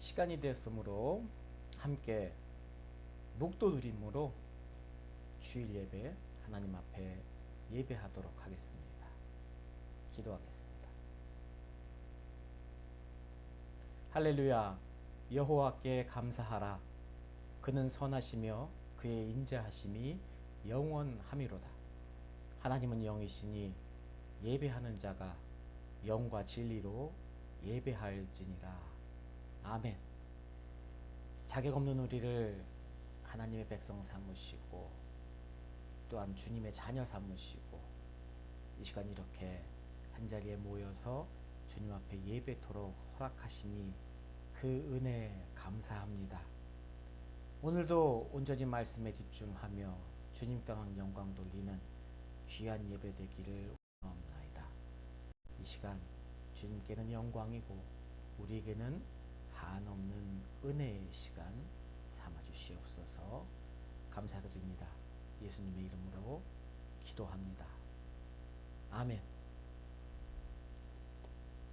시간이 되었으므로 함께 묵도드림으로 주일 예배 하나님 앞에 예배하도록 하겠습니다. 기도하겠습니다. 할렐루야. 여호와께 감사하라. 그는 선하시며 그의 인자하심이 영원함이로다. 하나님은 영이시니 예배하는 자가 영과 진리로 예배할지니라. 아멘. 자격 없는 우리를 하나님의 백성 삼으시고 또한 주님의 자녀 삼으시고 이 시간 이렇게 한자리에 모여서 주님 앞에 예배토록 허락하시니 그 은혜 감사합니다. 오늘도 온전히 말씀에 집중하며 주님 떠난 영광 돌리는 귀한 예배 되기를 원하옵나이다. 이 시간 주님께는 영광이고 우리에게는 한없는 은혜의 시간 삼아 주시옵소서. 감사드립니다. 예수님의 이름으로 기도합니다. 아멘.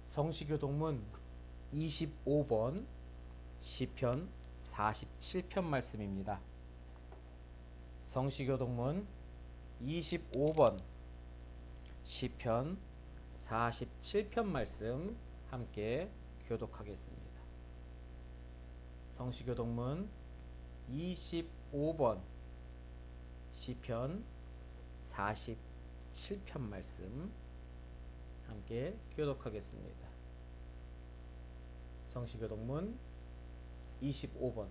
성시교동문 25번 시편 47편 말씀입니다. 성시교동문 25번 시편 47편 말씀 함께 교독하겠습니다. 성시교동문 25번 시편 47편 말씀 함께 교독하겠습니다. 성시교동문 25번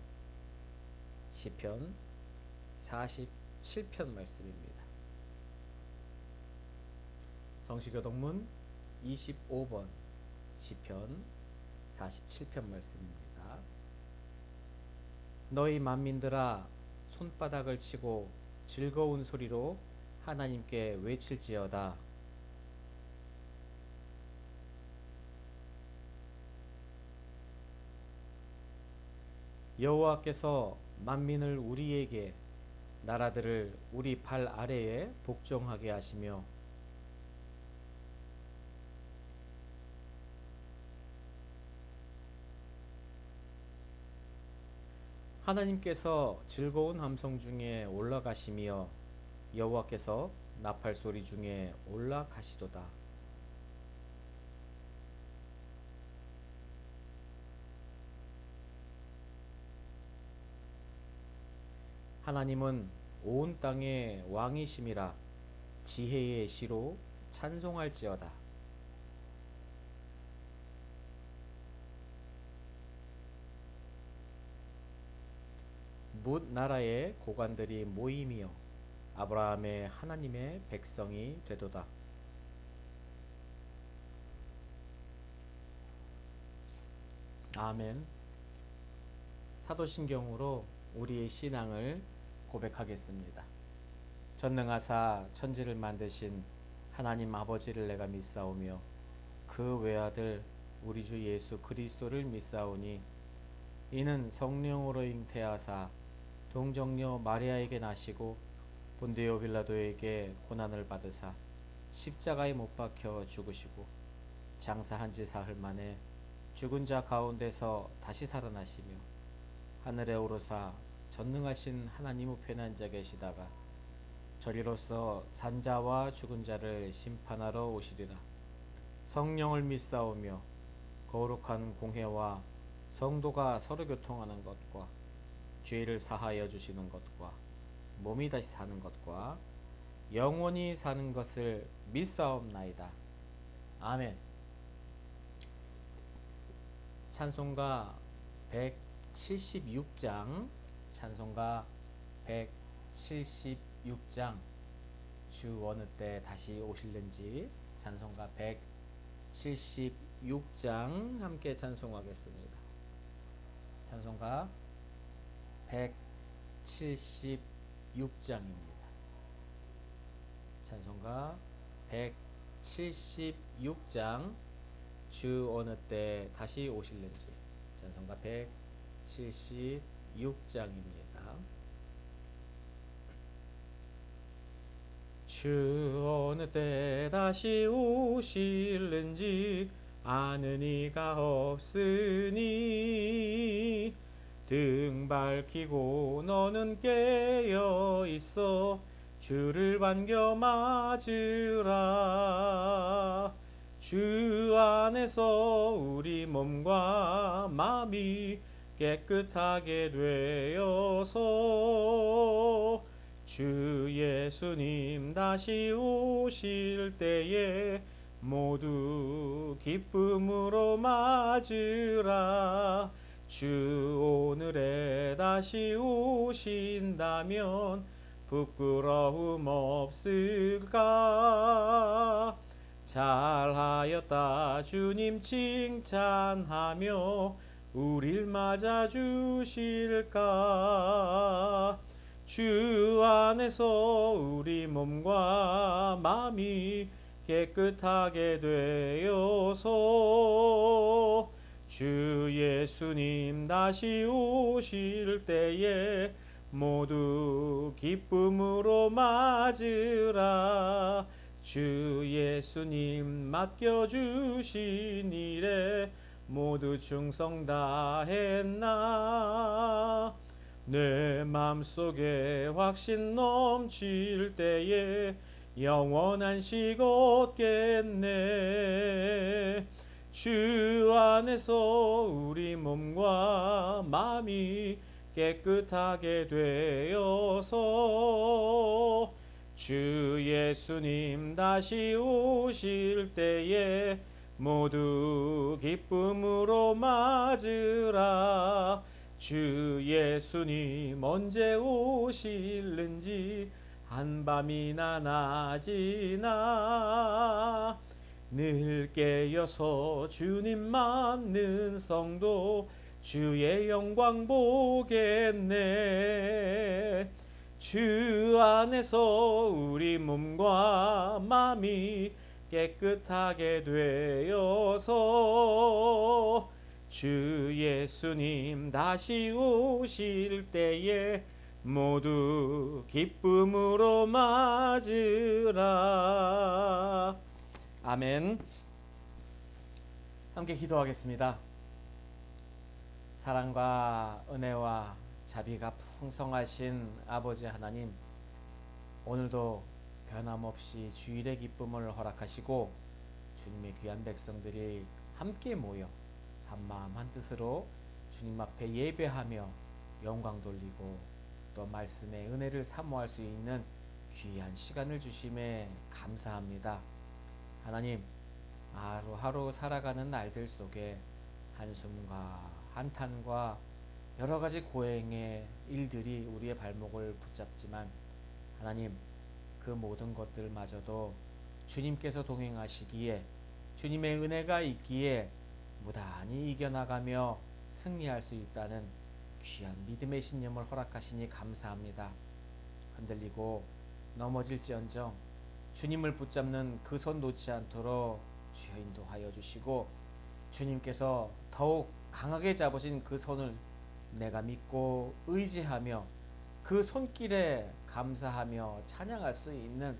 시편 47편 말씀입니다. 성시교동문 25번 시편 47편 말씀입니다. 너희 만민들아 손바닥을 치고 즐거운 소리로 하나님께 외칠지어다. 여호와께서 만민을 우리에게 나라들을 우리 발 아래에 복종하게 하시며 하나님께서 즐거운 함성 중에 올라가시며 여호와께서 나팔 소리 중에 올라가시도다. 하나님은 온 땅의 왕이심이라 지혜의 시로 찬송할지어다. 뭇 나라의 고관들이 모임이여 아브라함의 하나님의 백성이 되도다. 아멘. 사도신경으로 우리의 신앙을 고백하겠습니다. 전능하사 천지를 만드신 하나님 아버지를 내가 믿사오며 그 외아들 우리 주 예수 그리스도를 믿사오니 이는 성령으로 잉태하사 동정녀 마리아에게 나시고 본디오 빌라도에게 고난을 받으사 십자가에 못 박혀 죽으시고 장사한 지 사흘 만에 죽은 자 가운데서 다시 살아나시며 하늘에 오르사 전능하신 하나님 우편에 앉아 계시다가 저리로서 산자와 죽은 자를 심판하러 오시리라. 성령을 믿사오며 거룩한 공회와 성도가 서로 교통하는 것과 죄를 사하여 주시는 것과 몸이 다시 사는 것과 영원히 사는 것을 믿사옵나이다. 아멘. 찬송가 176장 찬송가 176장 주 어느 때 다시 오실는지 찬송가 176장 함께 찬송하겠습니다. 찬송가 176장입니다. 찬송가 176장 주 어느 때 다시 오실는지 찬송가 176장입니다. 주 어느 때 다시 오실는지 아는 이가 없으니 등 밝히고 너는 깨어 있어 주를 반겨 맞으라. 주 안에서 우리 몸과 마음이 깨끗하게 되어서 주 예수님 다시 오실 때에 모두 기쁨으로 맞으라. 주 오늘에 다시 오신다면 부끄러움 없을까? 잘하였다 주님 칭찬하며 우릴 맞아 주실까? 주 안에서 우리 몸과 마음이 깨끗하게 되어서 주 예수님 다시 오실 때에 모두 기쁨으로 맞으라. 주 예수님 맡겨주신 일에 모두 충성 다했나. 내 맘속에 확신 넘칠 때에 영원한 식 얻겠네. 주 안에서 우리 몸과 마음이 깨끗하게 되어서 주 예수님 다시 오실 때에 모두 기쁨으로 맞으라. 주 예수님 언제 오실는지 한밤이나 낮이나 늘 깨어서 주님 맞는 성도 주의 영광 보겠네. 주 안에서 우리 몸과 마음이 깨끗하게 되어서 주 예수님 다시 오실 때에 모두 기쁨으로 맞으라. 아멘. 함께 기도하겠습니다. 사랑과 은혜와 자비가 풍성하신 아버지 하나님, 오늘도 변함없이 주일의 기쁨을 허락하시고 주님의 귀한 백성들이 함께 모여 한마음 한뜻으로 주님 앞에 예배하며 영광 돌리고 또 말씀의 은혜를 사모할 수 있는 귀한 시간을 주심에 감사합니다. 하나님, 하루하루 살아가는 날들 속에 한숨과 한탄과 여러 가지 고행의 일들이 우리의 발목을 붙잡지만 하나님, 그 모든 것들마저도 주님께서 동행하시기에 주님의 은혜가 있기에 무단히 이겨나가며 승리할 수 있다는 귀한 믿음의 신념을 허락하시니 감사합니다. 흔들리고 넘어질지언정 주님을 붙잡는 그 손 놓지 않도록 주여 인도하여 주시고 주님께서 더욱 강하게 잡으신 그 손을 내가 믿고 의지하며 그 손길에 감사하며 찬양할 수 있는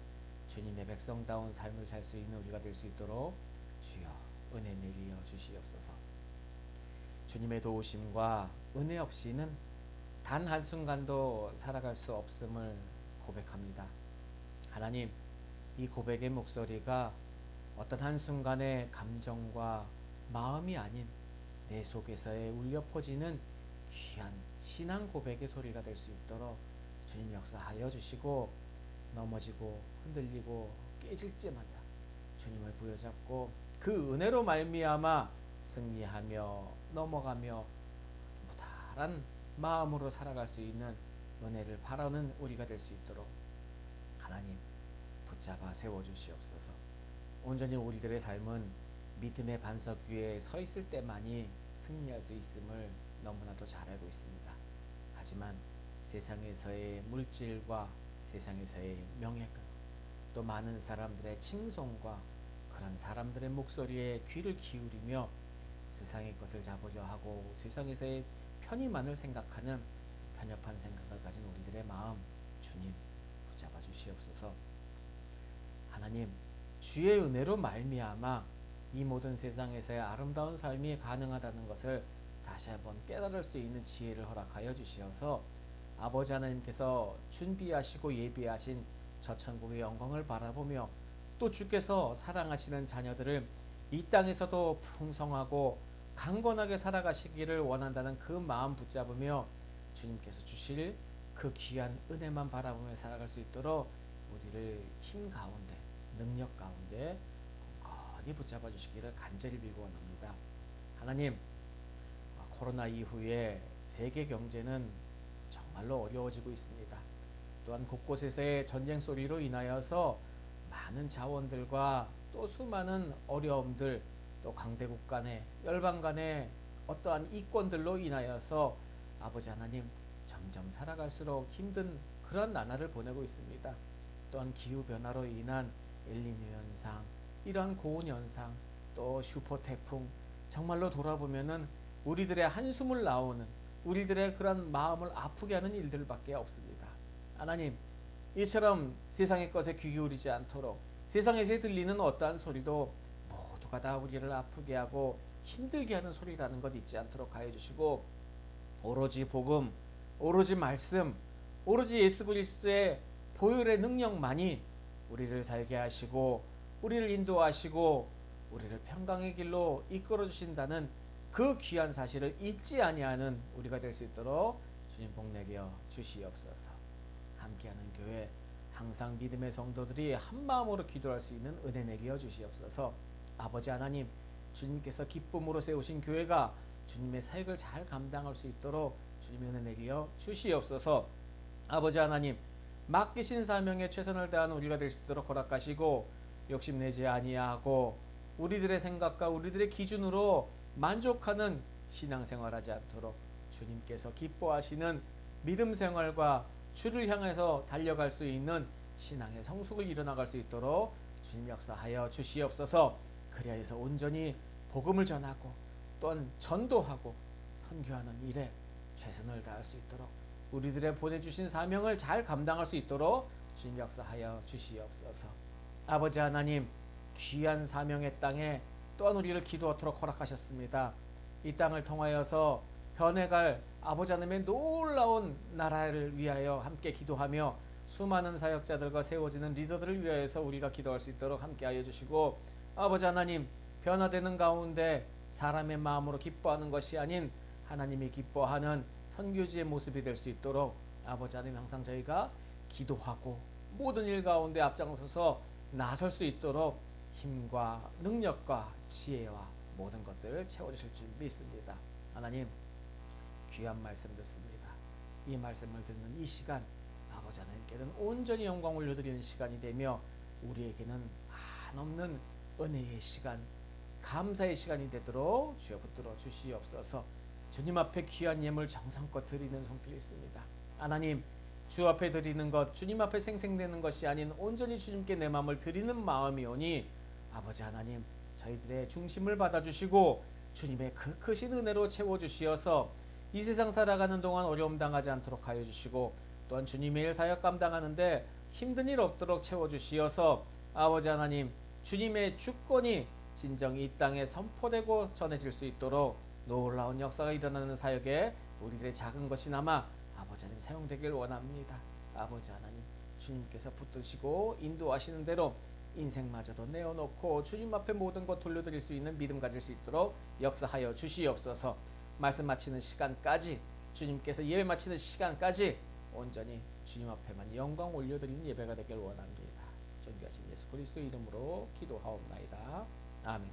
주님의 백성다운 삶을 살 수 있는 우리가 될 수 있도록 주여 은혜 내리어 주시옵소서. 주님의 도우심과 은혜 없이는 단 한순간도 살아갈 수 없음을 고백합니다. 하나님, 이 고백의 목소리가 어떤 한순간의 감정과 마음이 아닌 내 속에서의 울려 퍼지는 귀한 신앙 고백의 소리가 될 수 있도록 주님 역사하여 주시고 넘어지고 흔들리고 깨질지마다 주님을 부여잡고 그 은혜로 말미암아 승리하며 넘어가며 무탈한 마음으로 살아갈 수 있는 은혜를 바라는 우리가 될 수 있도록 하나님 붙잡아 세워주시옵소서. 온전히 우리들의 삶은 믿음의 반석 위에 서 있을 때만이 승리할 수 있음을 너무나도 잘 알고 있습니다. 하지만 세상에서의 물질과 세상에서의 명예가 또 많은 사람들의 칭송과 그런 사람들의 목소리에 귀를 기울이며 세상의 것을 잡으려 하고 세상에서의 편의만을 생각하는 편협한 생각을 가진 우리들의 마음 주님 붙잡아 주시옵소서. 하나님, 주의 은혜로 말미암아 이 모든 세상에서의 아름다운 삶이 가능하다는 것을 다시 한번 깨달을 수 있는 지혜를 허락하여 주시어서 아버지 하나님께서 준비하시고 예비하신 저 천국의 영광을 바라보며 또 주께서 사랑하시는 자녀들을 이 땅에서도 풍성하고 강건하게 살아가시기를 원한다는 그 마음 붙잡으며 주님께서 주실 그 귀한 은혜만 바라보며 살아갈 수 있도록 우리를 힘 가운데 능력 가운데 굳건히 붙잡아 주시기를 간절히 빌고 원합니다. 하나님, 코로나 이후에 세계 경제는 정말로 어려워지고 있습니다. 또한 곳곳에서의 전쟁 소리로 인하여서 많은 자원들과 또 수많은 어려움들, 또 강대국 간의 열방 간의 어떠한 이권들로 인하여서 아버지 하나님 점점 살아갈수록 힘든 그런 나날을 보내고 있습니다. 또한 기후변화로 인한 엘니뇨 현상, 이러한 고온 현상, 또 슈퍼 태풍, 정말로 돌아보면은 우리들의 한숨을 나오는, 우리들의 그런 마음을 아프게 하는 일들밖에 없습니다. 하나님, 이처럼 세상의 것에 귀 기울이지 않도록 세상에서 들리는 어떠한 소리도 모두가 다 우리를 아프게 하고 힘들게 하는 소리라는 것 잊지 않도록 하여 주시고, 오로지 복음, 오로지 말씀, 오로지 예수 그리스도의 보혈의 능력만이 우리를 살게 하시고 우리를 인도하시고 우리를 평강의 길로 이끌어 주신다는 그 귀한 사실을 잊지 아니하는 우리가 될 수 있도록 주님 복 내려 주시옵소서. 함께하는 교회, 항상 믿음의 성도들이 한 마음으로 기도할 수 있는 은혜 내려 주시옵소서. 아버지 하나님, 주님께서 기쁨으로 세우신 교회가 주님의 사역을 잘 감당할 수 있도록 주님의 은혜 내려 주시옵소서. 아버지 하나님, 맡기신 사명에 최선을 다하는 우리가 될 수 있도록 허락하시고 욕심내지 아니하고 우리들의 생각과 우리들의 기준으로 만족하는 신앙생활하지 않도록 주님께서 기뻐하시는 믿음 생활과 주를 향해서 달려갈 수 있는 신앙의 성숙을 이뤄나갈 수 있도록 주님 역사하여 주시옵소서. 그리하여서 온전히 복음을 전하고 또한 전도하고 선교하는 일에 최선을 다할 수 있도록 우리들의 보내주신 사명을 잘 감당할 수 있도록 주님 역사하여 주시옵소서. 아버지 하나님, 귀한 사명의 땅에 또한 우리를 기도하도록 허락하셨습니다. 이 땅을 통하여서 변해갈 아버지 하나님의 놀라운 나라를 위하여 함께 기도하며 수많은 사역자들과 세워지는 리더들을 위하여서 우리가 기도할 수 있도록 함께하여 주시고, 아버지 하나님, 변화되는 가운데 사람의 마음으로 기뻐하는 것이 아닌 하나님이 기뻐하는 선교지의 모습이 될 수 있도록 아버지 하나님 항상 저희가 기도하고 모든 일 가운데 앞장서서 나설 수 있도록 힘과 능력과 지혜와 모든 것들을 채워주실 줄 믿습니다. 하나님, 귀한 말씀 듣습니다. 이 말씀을 듣는 이 시간 아버지 하나님께는 온전히 영광 올려드리는 시간이 되며 우리에게는 한없는 은혜의 시간, 감사의 시간이 되도록 주여 붙들어 주시옵소서. 주님 앞에 귀한 예물 정성껏 드리는 손길이 있습니다. 하나님, 주 앞에 드리는 것, 주님 앞에 생생되는 것이 아닌 온전히 주님께 내 마음을 드리는 마음이오니 아버지 하나님, 저희들의 중심을 받아주시고 주님의 그 크신 은혜로 채워주시어서 이 세상 살아가는 동안 어려움 당하지 않도록 하여 주시고 또한 주님의 일 사역 감당하는데 힘든 일 없도록 채워주시어서 아버지 하나님, 주님의 주권이 진정 이 땅에 선포되고 전해질 수 있도록 놀라운 역사가 일어나는 사역에 우리들의 작은 것이나마 아버지 하나님 사용되길 원합니다. 아버지 하나님, 주님께서 붙드시고 인도하시는 대로 인생마저도 내어놓고 주님 앞에 모든 것 돌려드릴 수 있는 믿음 가질 수 있도록 역사하여 주시옵소서. 말씀 마치는 시간까지, 주님께서 예배 마치는 시간까지 온전히 주님 앞에만 영광 올려드리는 예배가 되길 원합니다. 존귀하신 예수 그리스도 이름으로 기도하옵나이다. 아멘.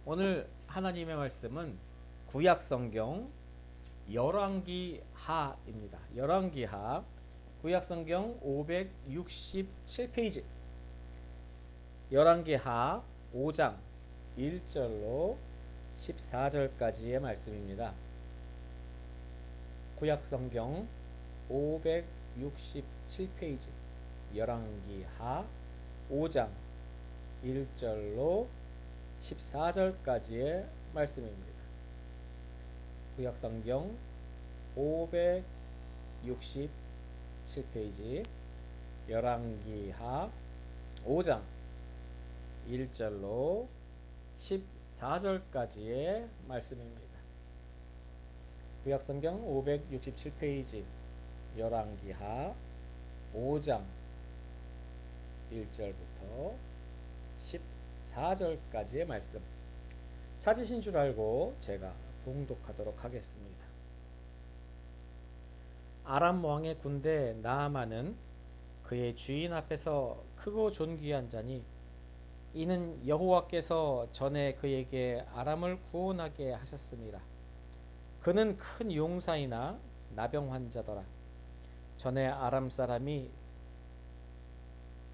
오늘 하나님의 말씀은 구약성경 열왕기하입니다. 열왕기하 구약성경 567페이지 열왕기하 5장 1절로 14절까지의 말씀입니다. 구약성경 567페이지 열왕기하 5장 1절로 14절까지의 말씀입니다. 구약성경 567페이지 열왕기하 5장 1절로 14절까지의 말씀입니다. 구약성경 567페이지 열왕기하 5장 1절부터 14절까지의 말씀 찾으신 줄 알고 제가 봉독하도록 하겠습니다. 아람 왕의 군대 나아만은 그의 주인 앞에서 크고 존귀한 자니 이는 여호와께서 전에 그에게 아람을 구원하게 하셨습니다. 그는 큰 용사이나 나병 환자더라. 전에 아람 사람이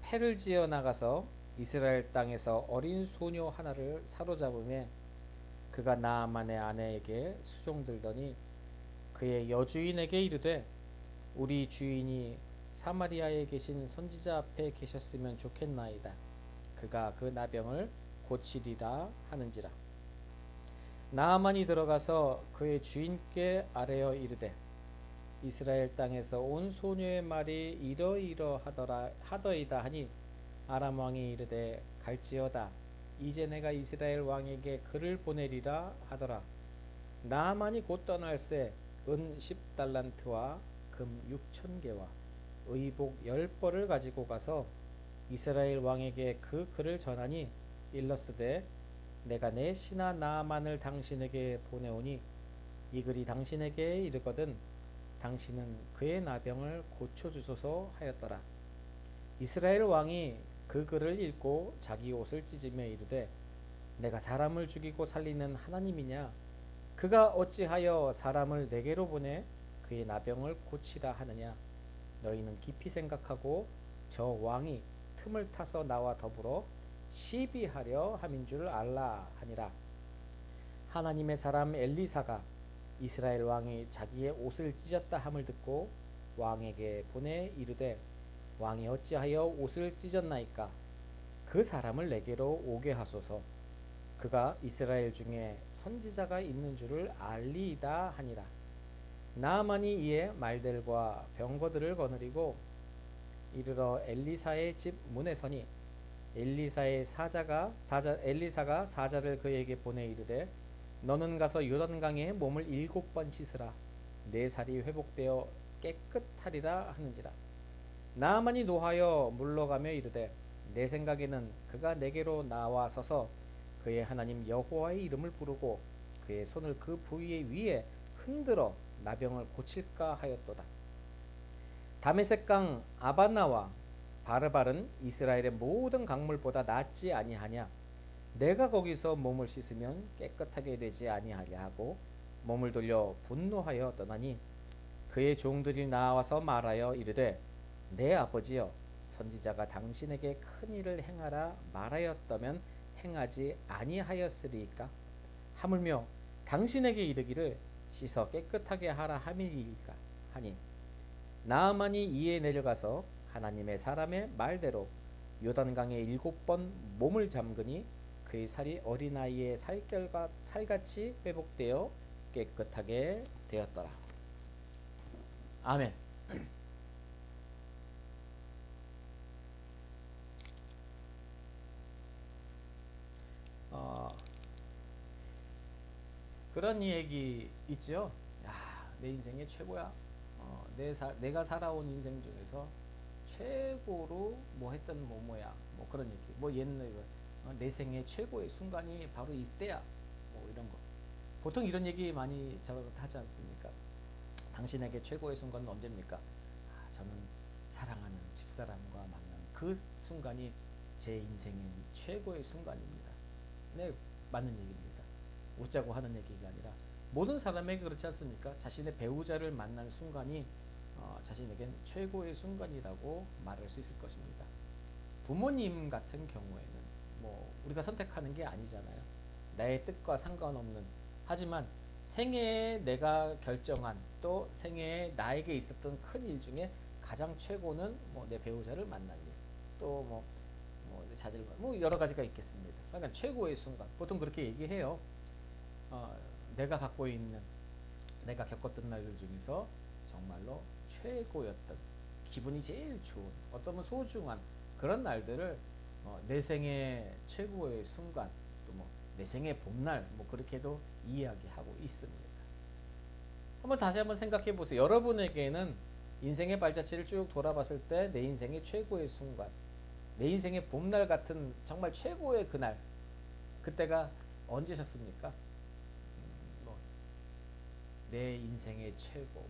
패를 지어 나가서 이스라엘 땅에서 어린 소녀 하나를 사로잡음에 그가 나아만의 아내에게 수종들더니 그의 여주인에게 이르되 우리 주인이 사마리아에 계신 선지자 앞에 계셨으면 좋겠나이다. 그가 그 나병을 고치리라 하는지라. 나아만이 들어가서 그의 주인께 아뢰어 이르되 이스라엘 땅에서 온 소녀의 말이 이러이러하더이다 하니 아람 왕이 이르되 갈지어다. 이제 내가 이스라엘 왕에게 글을 보내리라 하더라. 나아만이 곧 떠날새 은 10달란트와 금 6,000개와 의복 10벌을 가지고 가서 이스라엘 왕에게 그 글을 전하니 일렀으되 내가 내 신하 나아만을 당신에게 보내오니 이 글이 당신에게 이르거든 당신은 그의 나병을 고쳐주소서 하였더라. 이스라엘 왕이 그 글을 읽고 자기 옷을 찢으며 이르되 내가 사람을 죽이고 살리는 하나님이냐? 그가 어찌하여 사람을 내게로 보내 그의 나병을 고치라 하느냐? 너희는 깊이 생각하고 저 왕이 틈을 타서 나와 더불어 시비하려 함인 줄 알라 하니라. 하나님의 사람 엘리사가 이스라엘 왕이 자기의 옷을 찢었다 함을 듣고 왕에게 보내 이르되 왕이 어찌하여 옷을 찢었나이까? 그 사람을 내게로 오게 하소서. 그가 이스라엘 중에 선지자가 있는 줄을 알리이다 하니라. 나아만이 이에 말들과 병거들을 거느리고 이르러 엘리사의 집 문에 서니 엘리사가 사자를 그에게 보내 이르되 너는 가서 요단강에 몸을 7번 씻으라. 내 살이 회복되어 깨끗하리라 하는지라. 나아만이 노하여 물러가며 이르되 내 생각에는 그가 내게로 나와 서서 그의 하나님 여호와의 이름을 부르고 그의 손을 그 부위 위에 흔들어 나병을 고칠까 하였도다. 다메섹강 아바나와 바르발은 이스라엘의 모든 강물보다 낫지 아니하냐? 내가 거기서 몸을 씻으면 깨끗하게 되지 아니하냐 하고 몸을 돌려 분노하여 떠나니 그의 종들이 나와서 말하여 이르되 내 아버지여 선지자가 당신에게 큰 일을 행하라 말하였다면 행하지 아니하였으리이까? 하물며 당신에게 이르기를 씻어 깨끗하게 하라 함이니까 하니 나아만이 이에 내려가서 하나님의 사람의 말대로 요단강에 7번 몸을 잠그니 그의 살이 어린아이의 살같이 회복되어 깨끗하게 되었더라. 아멘. 그런 얘기 있죠. 야, 내 인생의 최고야. 내가 살아온 인생 중에서 최고로 뭐 했던 뭐야. 뭐 그런 얘기. 뭐 옛날 내 생의 최고의 순간이 바로 이때야. 뭐 이런 거. 보통 이런 얘기 많이 하지 않습니까? 당신에게 최고의 순간은 언제입니까? 저는 사랑하는 집사람과 만난 그 순간이 제 인생의 최고의 순간입니다. 네, 맞는 얘기입니다. 웃자고 하는 얘기가 아니라 모든 사람에게 그렇지 않습니까? 자신의 배우자를 만난 순간이 자신에겐 최고의 순간이라고 말할 수 있을 것입니다. 부모님 같은 경우에는 뭐 우리가 선택하는 게 아니잖아요. 나의 뜻과 상관없는, 하지만 생애에 내가 결정한 또 생애에 나에게 있었던 큰 일 중에 가장 최고는 뭐 내 배우자를 만난 일, 또 뭐 내 자질과 뭐 여러 가지가 있겠습니다. 그러니까 최고의 순간, 보통 그렇게 얘기해요. 내가 갖고 있는, 내가 겪었던 날들 중에서 정말로 최고였던, 기분이 제일 좋은, 어떤 소중한 그런 날들을 내 생의 최고의 순간, 또 뭐 내 생의 봄날, 뭐 그렇게도 이야기하고 있습니다. 다시 한번 생각해 보세요. 여러분에게는 인생의 발자취를 쭉 돌아봤을 때 내 인생의 최고의 순간, 내 인생의 봄날 같은 정말 최고의 그날, 그때가 언제셨습니까? 내 인생의 최고,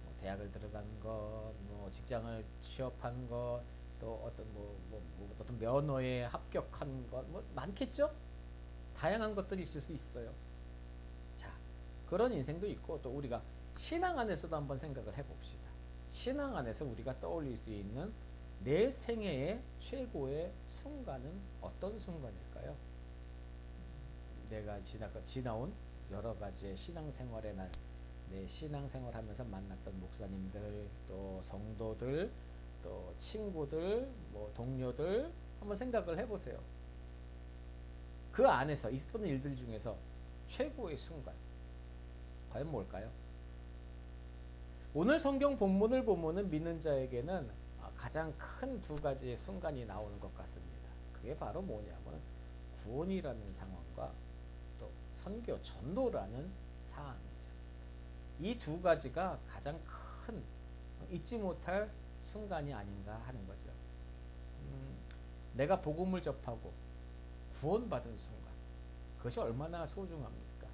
뭐 대학을 들어간 것, 뭐 직장을 취업한 것, 또 어떤 면허에 합격한 것, 뭐 많겠죠? 다양한 것들이 있을 수 있어요. 자, 그런 인생도 있고, 또 우리가 신앙 안에서도 한번 생각을 해봅시다. 신앙 안에서 우리가 떠올릴 수 있는 내 생애의 최고의 순간은 어떤 순간일까요? 내가 지나온 여러 가지의 신앙생활의 날, 내 신앙생활하면서 만났던 목사님들, 또 성도들, 또 친구들, 뭐 동료들 한번 생각을 해보세요. 그 안에서 있었던 일들 중에서 최고의 순간 과연 뭘까요? 오늘 성경 본문을 보면은 믿는 자에게는 가장 큰 두 가지의 순간이 나오는 것 같습니다. 그게 바로 뭐냐면 구원이라는 상황과 또 선교, 전도라는 사항이죠. 이 두 가지가 가장 큰 잊지 못할 순간이 아닌가 하는 거죠. 내가 복음을 접하고 구원받은 순간, 그것이 얼마나 소중합니까?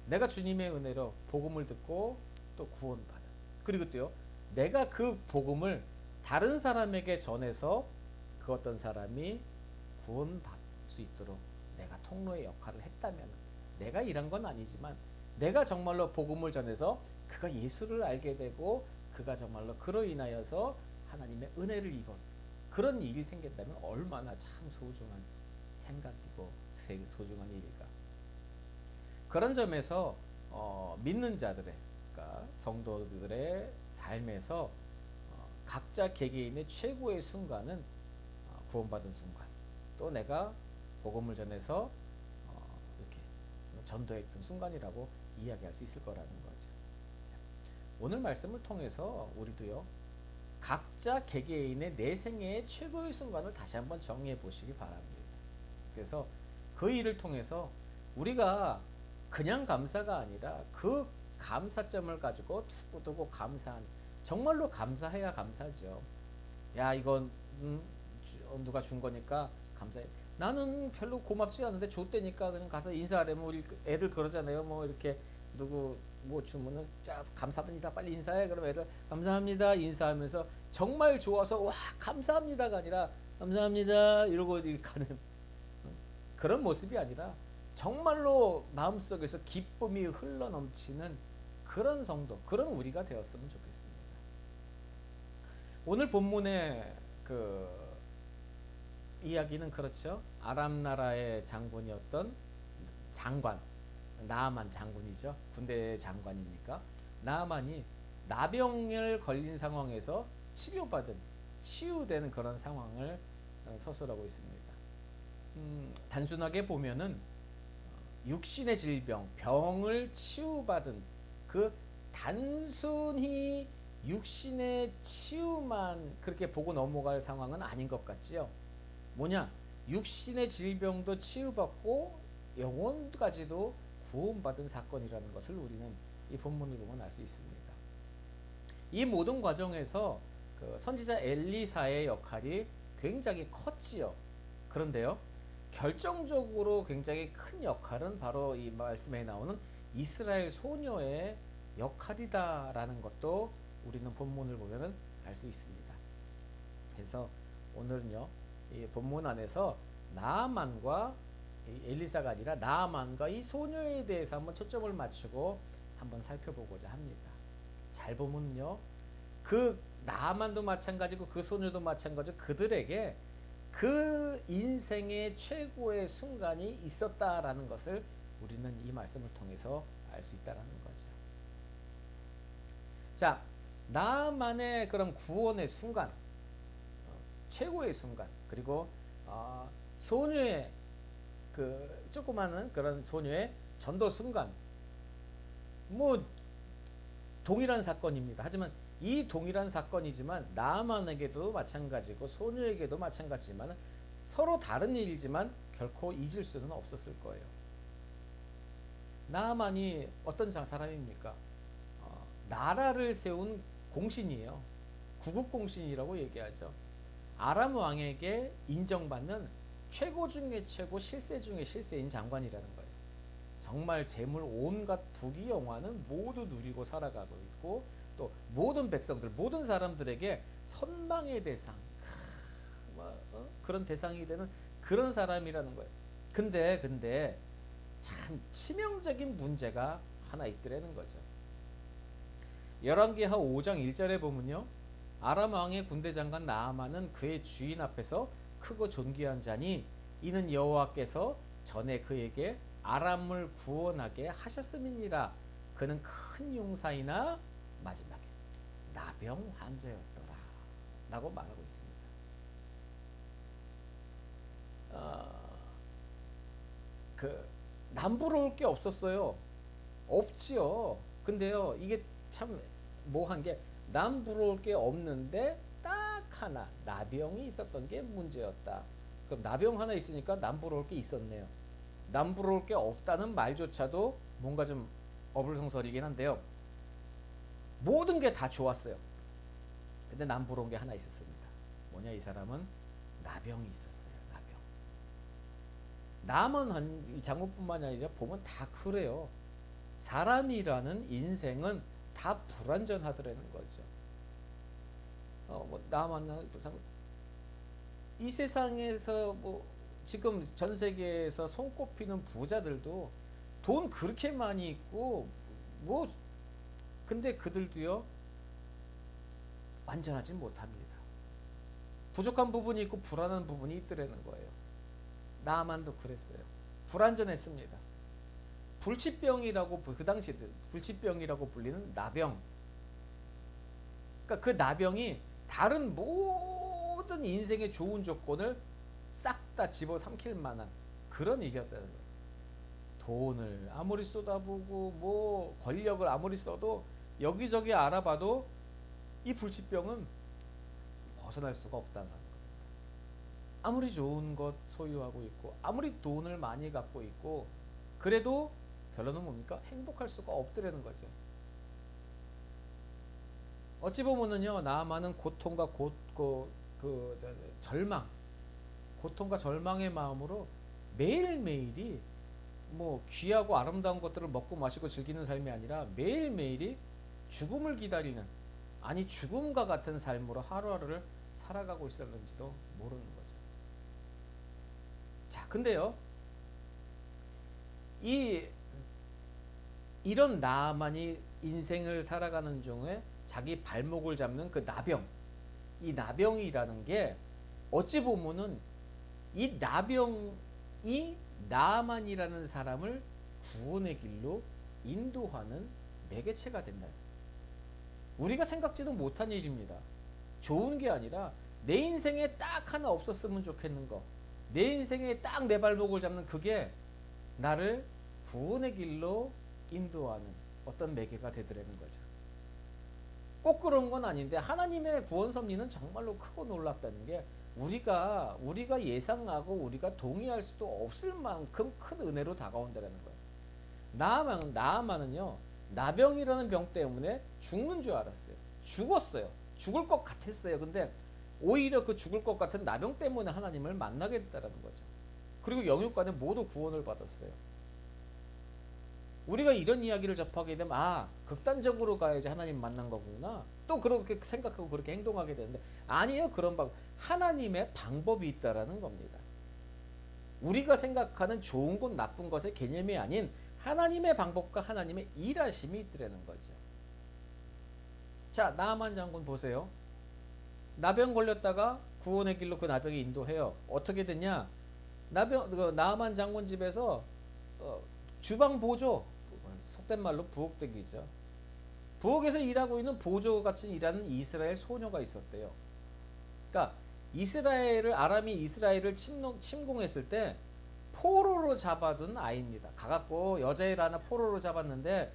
내가 주님의 은혜로 복음을 듣고 또 구원받은, 그리고 또요, 내가 그 복음을 다른 사람에게 전해서 그 어떤 사람이 구원받을 수 있도록 내가 통로의 역할을 했다면, 내가 일한 건 아니지만 내가 정말로 복음을 전해서 그가 예수를 알게 되고 그가 정말로 그로 인하여서 하나님의 은혜를 입은 그런 일이 생긴다면 얼마나 참 소중한 생각이고 소중한 일일까. 그런 점에서 믿는 자들의, 그러니까 성도들의 삶에서 각자 개개인의 최고의 순간은 구원받은 순간, 또 내가 복음을 전해서 이렇게 전도했던 순간이라고 이야기할 수 있을 거라는 거죠. 오늘 말씀을 통해서 우리도요, 각자 개개인의 내 생애의 최고의 순간을 다시 한번 정리해 보시기 바랍니다. 그래서 그 일을 통해서 우리가 그냥 감사가 아니라 그 감사점을 가지고 두고두고 감사한, 정말로 감사해야 감사죠. 야, 이건 누가 준 거니까 감사해. 나는 별로 고맙지 않은데 줬대니까 그냥 가서 인사하려면, 우리 애들 그러잖아요. 뭐 이렇게 누구 뭐 주면은 자, 감사합니다, 빨리 인사해. 그럼 애들 감사합니다 인사하면서 정말 좋아서 와 감사합니다가 아니라 감사합니다 이러고 가는 그런 모습이 아니라 정말로 마음속에서 기쁨이 흘러넘치는 그런 성도, 그런 우리가 되었으면 좋겠습니다. 오늘 본문의 그 이야기는 그렇죠. 아람 나라의 장군이었던 장관, 나아만 장군이죠. 군대 장관이니까. 나아만이 나병을 걸린 상황에서 치유되는 그런 상황을 서술하고 있습니다. 단순하게 보면은 육신의 질병, 병을 치유받은 그 단순히 육신의 치유만 그렇게 보고 넘어갈 상황은 아닌 것 같지요. 뭐냐? 육신의 질병도 치유받고 영혼까지도 구원받은 사건이라는 것을 우리는 이 본문을 보면 알 수 있습니다. 이 모든 과정에서 그 선지자 엘리사의 역할이 굉장히 컸지요. 그런데요, 결정적으로 굉장히 큰 역할은 바로 이 말씀에 나오는 이스라엘 소녀의 역할이다라는 것도 우리는 본문을 보면 알 수 있습니다. 그래서 오늘은요, 이 본문 안에서 나아만과 엘리사가 아니라 나아만과 이 소녀에 대해서 한번 초점을 맞추고 한번 살펴보고자 합니다. 잘 보면요, 그 나아만도 마찬가지고 그 소녀도 마찬가지고 그들에게 그 인생의 최고의 순간이 있었다라는 것을 우리는 이 말씀을 통해서 알 수 있다라는 거죠. 자, 나만의 그런 구원의 순간, 최고의 순간, 그리고 소녀의 그 조그마한 그런 소녀의 전도 순간, 뭐 동일한 사건입니다. 하지만 이 동일한 사건이지만 나만에게도 마찬가지고 소녀에게도 마찬가지지만 서로 다른 일이지만 결코 잊을 수는 없었을 거예요. 나만이 어떤 사람입니까? 나라를 세운 공신이에요. 구국공신이라고 얘기하죠. 아람 왕에게 인정받는 최고 중에 최고 실세 중에 실세인 장관이라는 거예요. 정말 재물 온갖 부귀영화는 모두 누리고 살아가고 있고 또 모든 백성들 모든 사람들에게 선망의 대상 그런 대상이 되는 그런 사람이라는 거예요. 근데 참 치명적인 문제가 하나 있더라는 거죠. 열왕기하 5장 1절에 보면요. 아람 왕의 군대 장관 나아만은 그의 주인 앞에서 크고 존귀한 자니 이는 여호와께서 전에 그에게 아람을 구원하게 하셨음이니라. 그는 큰 용사이나 마지막에 나병 환자였더라 라고 말하고 있습니다. 남부러울 게 없었어요. 없지요. 근데요 이게 참 모호한 게 남부러울 게 없는데 딱 하나 나병이 있었던 게 문제였다. 그럼 나병 하나 있으니까 남부러울 게 있었네요. 남부러울 게 없다는 말조차도 뭔가 좀 어불성설이긴 한데요. 모든 게 다 좋았어요. 근데 남부러운 게 하나 있었습니다. 뭐냐, 이 사람은 나병이 있었어요. 나만 이 장군뿐만이 아니라 보면 다 그래요. 사람이라는 인생은 다 불완전하더라는 거죠. 이 세상에서 지금 전 세계에서 손꼽히는 부자들도 돈 그렇게 많이 있고 근데 그들도요 완전하지 못합니다. 부족한 부분이 있고 불안한 부분이 있더라는 거예요. 나만도 그랬어요. 불완전했습니다. 불치병이라고 그 당시 불치병이라고 불리는 나병. 그러니까 그 나병이 다른 모든 인생의 좋은 조건을 싹 다 집어삼킬 만한 그런 일이었다는 거예요. 돈을 아무리 쏟아부고 권력을 아무리 써도 여기저기 알아봐도 이 불치병은 벗어날 수가 없다는 거예요. 아무리 좋은 것 소유하고 있고 아무리 돈을 많이 갖고 있고 그래도 결론은 뭡니까? 행복할 수가 없더라는 거죠. 어찌 보면은요, 나아만은 고통과 절망, 고통과 절망의 마음으로 매일매일이 귀하고 아름다운 것들을 먹고 마시고 즐기는 삶이 아니라 매일매일이 죽음을 기다리는, 아니 죽음과 같은 삶으로 하루하루를 살아가고 있었는지도 모르는 거죠. 자, 근데요, 이런 나만이 인생을 살아가는 중에 자기 발목을 잡는 그 나병, 이 나병이라는 게 어찌 보면은 이 나병이 나만이라는 사람을 구원의 길로 인도하는 매개체가 된다. 우리가 생각지도 못한 일입니다. 좋은 게 아니라 내 인생에 딱 하나 없었으면 좋겠는 거, 내 인생에 딱 내 발목을 잡는 그게 나를 구원의 길로 인도하는 어떤 매개가 되더라는 거죠. 꼭 그런 건 아닌데 하나님의 구원 섭리는 정말로 크고 놀랍다는 게 우리가 예상하고 우리가 동의할 수도 없을 만큼 큰 은혜로 다가온다는 거예요. 나아만은요, 나병이라는 병 때문에 죽는 줄 알았어요. 죽었어요. 죽을 것 같았어요. 근데 오히려 그 죽을 것 같은 나병 때문에 하나님을 만나게 됐다는 거죠. 그리고 영육간에 모두 구원을 받았어요. 우리가 이런 이야기를 접하게 되면 극단적으로 가야지 하나님 만난 거구나, 또 그렇게 생각하고 그렇게 행동하게 되는데 아니에요. 그런 하나님의 방법이 있다라는 겁니다. 우리가 생각하는 좋은 것 나쁜 것의 개념이 아닌 하나님의 방법과 하나님의 일하심이 있더라는 거죠. 자, 나아만 장군 보세요. 나병 걸렸다가 구원의 길로 그 나병이 인도해요. 어떻게 됐냐? 나아만 장군 집에서 주방 보조, 속된 말로 부엌댁이죠. 부엌에서 일하고 있는 보조같이 일하는 이스라엘 소녀가 있었대요. 그러니까 아람이 이스라엘을 침공했을 때 포로로 잡아둔 아이입니다. 가갖고 여자애를 하나 포로로 잡았는데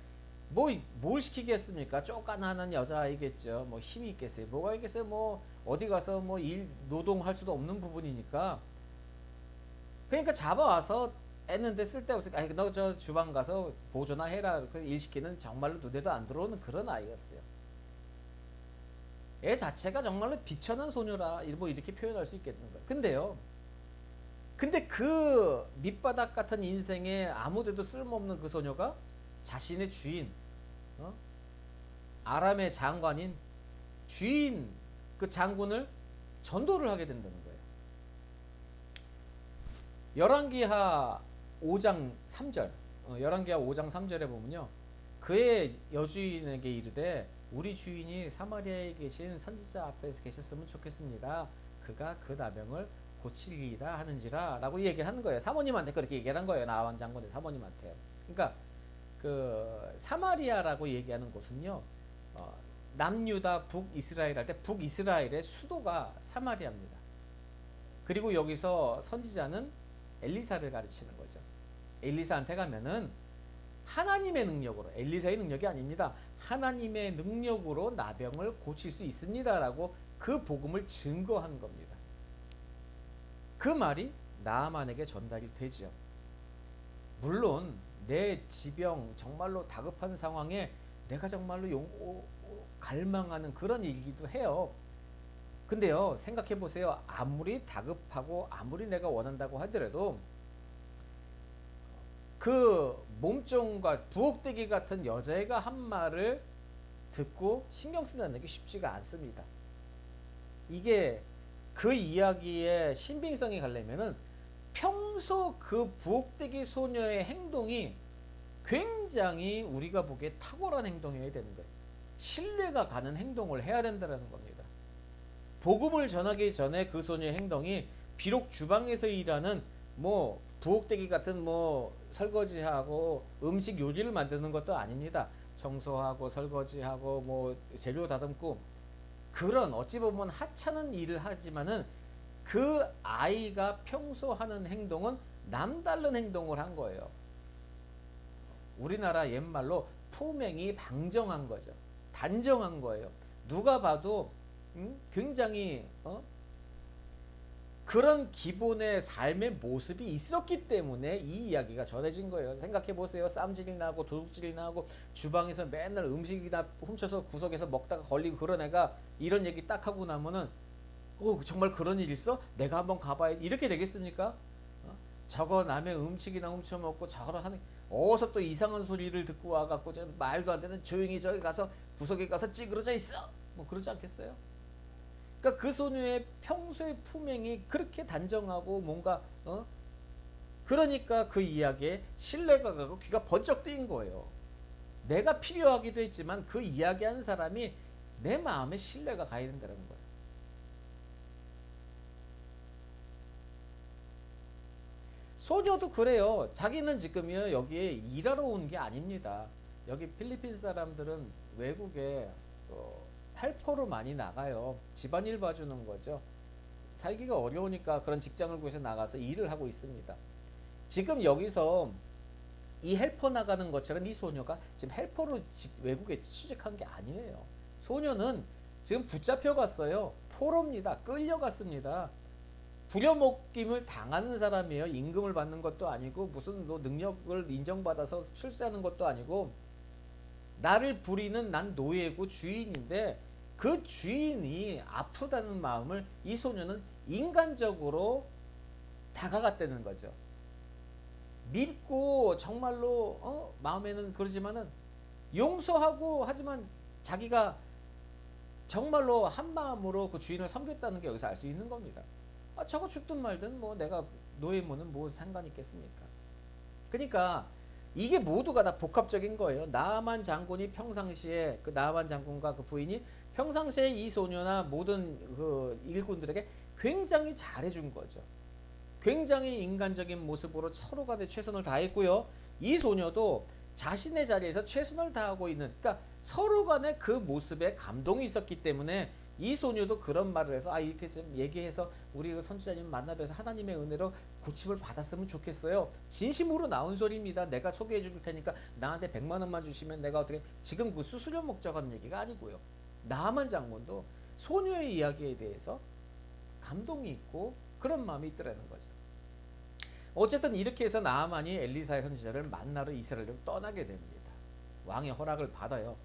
뭐 뭘 시키겠습니까? 쪼깐하는 여자아이겠죠. 뭐 힘이 있겠어요. 뭐가 있겠어요? 뭐 어디 가서 뭐 일 노동할 수도 없는 부분이니까. 그러니까 잡아와서 했는데 쓸데없으니까 아이 너 저 주방 가서 보조나 해라. 그 일 시키는 정말로 눈에도 안 들어오는 그런 아이였어요. 애 자체가 정말로 비천한 소녀라 뭐 이렇게 표현할 수 있겠는 거예요. 근데 그 밑바닥 같은 인생에 아무데도 쓸모없는 그 소녀가 자신의 주인, 어? 아람의 장관인 주인 그 장군을 전도를 하게 된다는 거예요. 열왕기하 5장 3절, 열왕기하 5장 3절에 보면요. 그의 여주인에게 이르되 우리 주인이 사마리아에 계신 선지자 앞에서 계셨으면 좋겠습니다. 그가 그 나병을 고치리이다 하는지라 라고 얘기를 하는 거예요. 사모님한테 그렇게 얘기를 한 거예요. 나만 장군의 사모님한테요. 그러니까 그 사마리아라고 얘기하는 곳은요. 남유다 북이스라엘 할 때 북이스라엘의 수도가 사마리아입니다. 그리고 여기서 선지자는 엘리사를 가르치는 거죠. 엘리사한테 가면은 하나님의 능력으로, 엘리사의 능력이 아닙니다. 하나님의 능력으로 나병을 고칠 수 있습니다라고 그 복음을 증거한 겁니다. 그 말이 나아만에게 전달이 되죠. 물론 내 지병 정말로 다급한 상황에 내가 정말로 갈망하는 그런 일이기도 해요. 근데요, 생각해 보세요. 아무리 다급하고 아무리 내가 원한다고 하더라도 그 몸종과 부엌대기 같은 여자애가 한 말을 듣고 신경 쓴다는 게 쉽지가 않습니다. 이게 그 이야기의 신빙성이 가려면은 평소 그 부엌대기 소녀의 행동이 굉장히 우리가 보기에 탁월한 행동이어야 되는 거예요. 신뢰가 가는 행동을 해야 된다는 겁니다. 복음을 전하기 전에 그 소녀의 행동이 비록 주방에서 일하는 뭐 부엌대기 같은 뭐 설거지하고 음식 요리를 만드는 것도 아닙니다. 청소하고 설거지하고 뭐 재료 다듬고 그런 어찌 보면 하찮은 일을 하지만은 그 아이가 평소 하는 행동은 남다른 행동을 한 거예요. 우리나라 옛말로 품행이 방정한 거죠. 단정한 거예요. 누가 봐도 굉장히 그런 기본의 삶의 모습이 있었기 때문에 이 이야기가 전해진 거예요. 생각해 보세요. 쌈질이 나고 도둑질이 나고 주방에서 맨날 음식이나 훔쳐서 구석에서 먹다가 걸리고 그런 애가 이런 얘기 딱 하고 나면은 정말 그런 일 있어? 내가 한번 가봐야 이렇게 되겠습니까? 저거 남의 음식이나 훔쳐먹고 저걸 하는 어디서 또 이상한 소리를 듣고 와갖고 말도 안 되는 조용히 저기 가서 구석에 가서 찌그러져 있어 뭐 그러지 않겠어요? 그러니까 그 소녀의 평소의 품행이 그렇게 단정하고 뭔가 그러니까 그 이야기에 신뢰가 가고 귀가 번쩍 뜨인 거예요. 내가 필요하기도 했지만 그 이야기한 사람이 내 마음에 신뢰가 가야 된다는 거예요. 소녀도 그래요. 자기는 지금요 여기에 일하러 온 게 아닙니다. 여기 필리핀 사람들은 외국에 헬퍼로 많이 나가요. 집안일 봐주는 거죠. 살기가 어려우니까 그런 직장을 구해서 나가서 일을 하고 있습니다. 지금 여기서 이 헬퍼 나가는 것처럼 이 소녀가 지금 헬퍼로 외국에 취직한 게 아니에요. 소녀는 지금 붙잡혀 갔어요. 포로입니다. 끌려갔습니다. 부려먹김을 당하는 사람이에요. 임금을 받는 것도 아니고 무슨 뭐 능력을 인정받아서 출세하는 것도 아니고 나를 부리는 난 노예고 주인인데 그 주인이 아프다는 마음을 이 소녀는 인간적으로 다가갔다는 거죠. 밉고 정말로 마음에는 그러지만은 용서하고 하지만 자기가 정말로 한 마음으로 그 주인을 섬겼다는 게 여기서 알 수 있는 겁니다. 저거 죽든 말든 뭐 내가 노예면은 뭐 상관이 있겠습니까? 그러니까 이게 모두가 다 복합적인 거예요. 나아만 장군이 평상시에 그 나아만 장군과 그 부인이 평상시에 이 소녀나 모든 그 일꾼들에게 굉장히 잘해준 거죠. 굉장히 인간적인 모습으로 서로가 최선을 다했고요. 이 소녀도 자신의 자리에서 최선을 다하고 있는, 그러니까 서로 간에 그 모습에 감동이 있었기 때문에 이 소녀도 그런 말을 해서 이렇게 좀 얘기해서 우리 그 선지자님 만나뵈서 하나님의 은혜로 고침을 받았으면 좋겠어요. 진심으로 나온 소리입니다. 내가 소개해 줄 테니까 나한테 100만 원만 주시면 내가 어떻게, 지금 그 수수료 먹자고 얘기가 아니고요. 나만 장군도 소녀의 이야기에 대해서 감동이 있고 그런 마음이 있더라는 거죠. 어쨌든 이렇게 해서 나아만이 엘리사의 선지자를 만나러 이스라엘로 떠나게 됩니다. 왕의 허락을 받아요.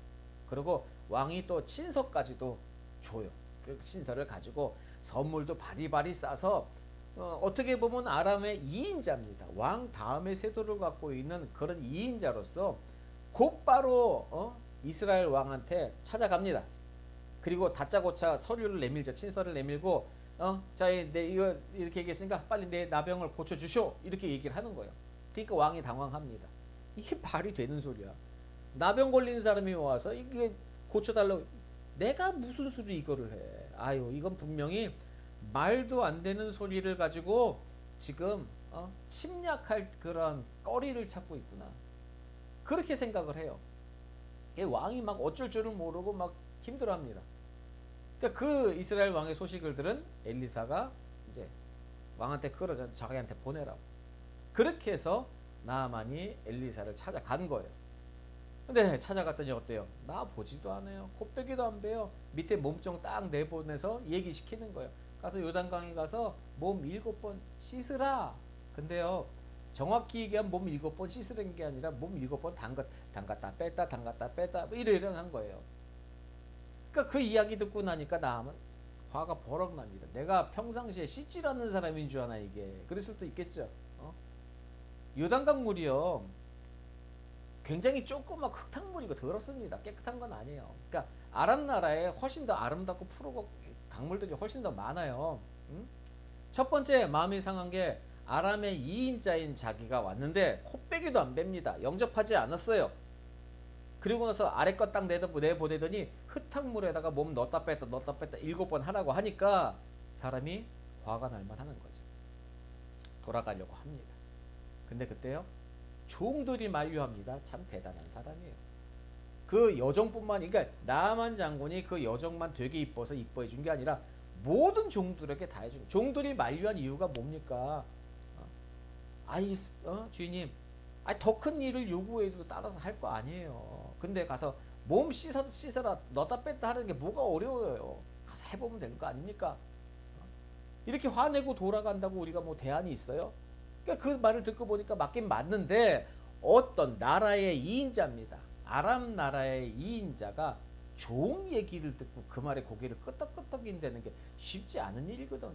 그리고 왕이 또 친서까지도 줘요. 그 친서를 가지고 선물도 바리바리 싸서 어떻게 보면 아람의 2인자입니다. 왕 다음의 세도를 갖고 있는 그런 2인자로서 곧바로 이스라엘 왕한테 찾아갑니다. 그리고 다짜고짜 서류를 내밀죠. 친서를 내밀고 자, 내 이거 이렇게 얘기했으니까 빨리 내 나병을 고쳐 주쇼, 이렇게 얘기를 하는 거예요. 그러니까 왕이 당황합니다. 이게 말이 되는 소리야. 나병 걸린 사람이 와서 이게 고쳐달라고, 내가 무슨 수로 이거를 해. 아유, 이건 분명히 말도 안 되는 소리를 가지고 지금 침략할 그런 거리를 찾고 있구나, 그렇게 생각을 해요. 왕이 막 어쩔 줄을 모르고 막 힘들어합니다. 그러니까 그 이스라엘 왕의 소식을 들은 엘리사가 이제 왕한테 끌어서 자기한테 보내라고. 그렇게 해서 나아만이 엘리사를 찾아간 거예요. 근데 찾아갔더니 어때요? 나 보지도 않아요. 코빼기도 안 베요. 밑에 몸종 딱 내보내서 얘기시키는 거예요. 가서 요단강에 가서 몸 7번 씻으라. 근데요, 정확히 얘기하면 몸 7번 씻으라는 게 아니라 몸 7번 담갔다 뺐다 담갔다 뺐다 이러한 거예요. 그러니까 그 이야기 듣고 나니까 나아만 화가 버럭 납니다. 내가 평상시에 씻질 않는 사람인 줄 아나 이게. 그럴 수도 있겠죠. 요단강 물이요, 굉장히 조그맣고 흙탕물이고 더럽습니다. 깨끗한 건 아니에요. 그러니까 아람 나라에 훨씬 더 아름답고 푸르고 강물들이 훨씬 더 많아요. 첫 번째 마음이 상한 게 아람의 2인자인 자기가 왔는데 코빼기도 안 뺍니다. 영접하지 않았어요. 그리고 나서 아래 것 딱 내보내더니 흙탕물에다가 몸 넣었다 뺐다 7번 하라고 하니까 사람이 화가 날만 하는 거죠. 돌아가려고 합니다. 근데 그때요, 종들이 만류합니다. 참 대단한 사람이에요. 그 여종뿐만, 그러니까 나아만 장군이 그 여종만 되게 이뻐서 이뻐해 준 게 아니라 모든 종들에게 다 해준. 종들이 만류한 이유가 뭡니까? 주인님, 더 큰 일을 요구해도 따라서 할 거 아니에요. 근데 가서 몸 씻어라 넣었다 뺐다 하는 게 뭐가 어려워요. 가서 해보면 되는 거 아닙니까? 이렇게 화내고 돌아간다고 우리가 뭐 대안이 있어요? 그러니까 그 말을 듣고 보니까 맞긴 맞는데, 어떤 나라의 2인자입니다. 아람 나라의 2인자가 종 얘기를 듣고 그 말에 고개를 끄덕끄덕인다는 게 쉽지 않은 일이거든요.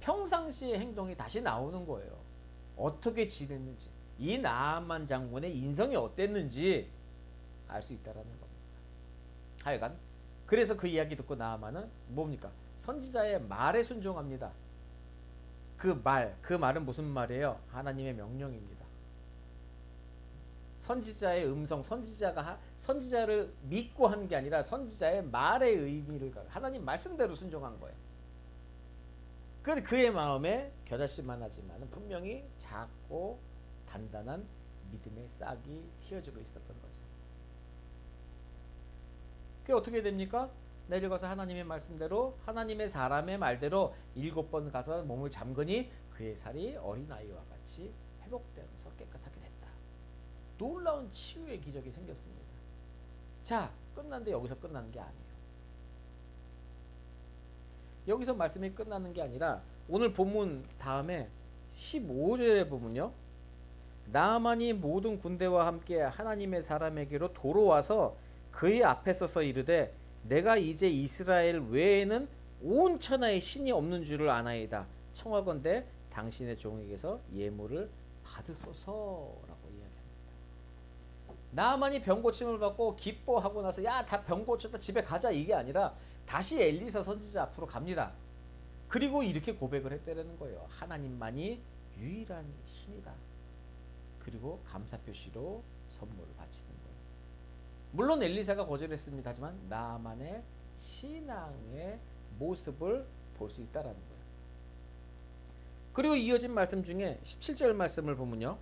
평상시의 행동이 다시 나오는 거예요. 어떻게 지냈는지, 이 나아만 장군의 인성이 어땠는지 알 수 있다라는 겁니다. 하여간 그래서 그 이야기 듣고 나아만은 뭡니까? 선지자의 말에 순종합니다. 그 말은 무슨 말이에요? 하나님의 명령입니다. 선지자의 음성, 선지자를 믿고 한 게 아니라 선지자의 말의 의미를, 하나님 말씀대로 순종한 거예요. 그의 마음에 겨자씨만 하지만 분명히 작고 단단한 믿음의 싹이 틔어지고 있었던 거죠. 그게 어떻게 됩니까? 내려가서 하나님의 말씀대로, 하나님의 사람의 말대로 7번 가서 몸을 잠그니 그의 살이 어린아이와 같이 회복되면서 깨끗하게 됐다. 놀라운 치유의 기적이 생겼습니다. 자, 끝났는데 여기서 끝나는 게 아니에요. 여기서 말씀이 끝나는 게 아니라 오늘 본문 다음에 15절에 보면요, 나아만이 모든 군대와 함께 하나님의 사람에게로 돌아와서 그의 앞에 서서 이르되 내가 이제 이스라엘 외에는 온 천하에 신이 없는 줄을 아나이다. 청하건대 당신의 종에게서 예물을 받으소서라고 이야기합니다. 나아만이 병고침을 받고 기뻐하고 나서 야, 다 병 고쳤다 집에 가자, 이게 아니라 다시 엘리사 선지자 앞으로 갑니다. 그리고 이렇게 고백을 했다는 거예요. 하나님만이 유일한 신이다. 그리고 감사 표시로 선물을 바치는 거예요. 물론 엘리사가 거절했습니다. 하지만 나아만의 신앙의 모습을 볼 수 있다라는 거예요. 그리고 이어진 말씀 중에 17절 말씀을 보면요,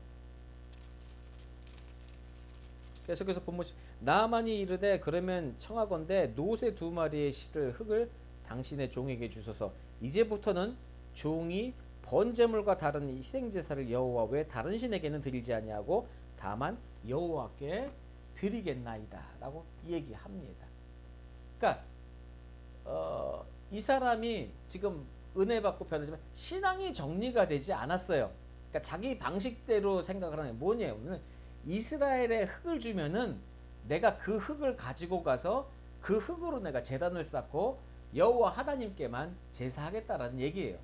계속해서 보면 나만이 이르되 그러면 청하건대 노새 2마리의 실을 흙을 당신의 종에게 주소서. 이제부터는 종이 번제물과 다른 희생제사를 여호와 외 다른 신에게는 드리지 아니하고 다만 여호와께 드리겠나이다라고 얘기합니다. 그러니까 이 사람이 지금 은혜 받고 변하지만 신앙이 정리가 되지 않았어요. 그러니까 자기 방식대로 생각을 하는 게 뭐냐면 이스라엘에 흙을 주면은 내가 그 흙을 가지고 가서 그 흙으로 내가 제단을 쌓고 여호와 하나님께만 제사하겠다라는 얘기예요.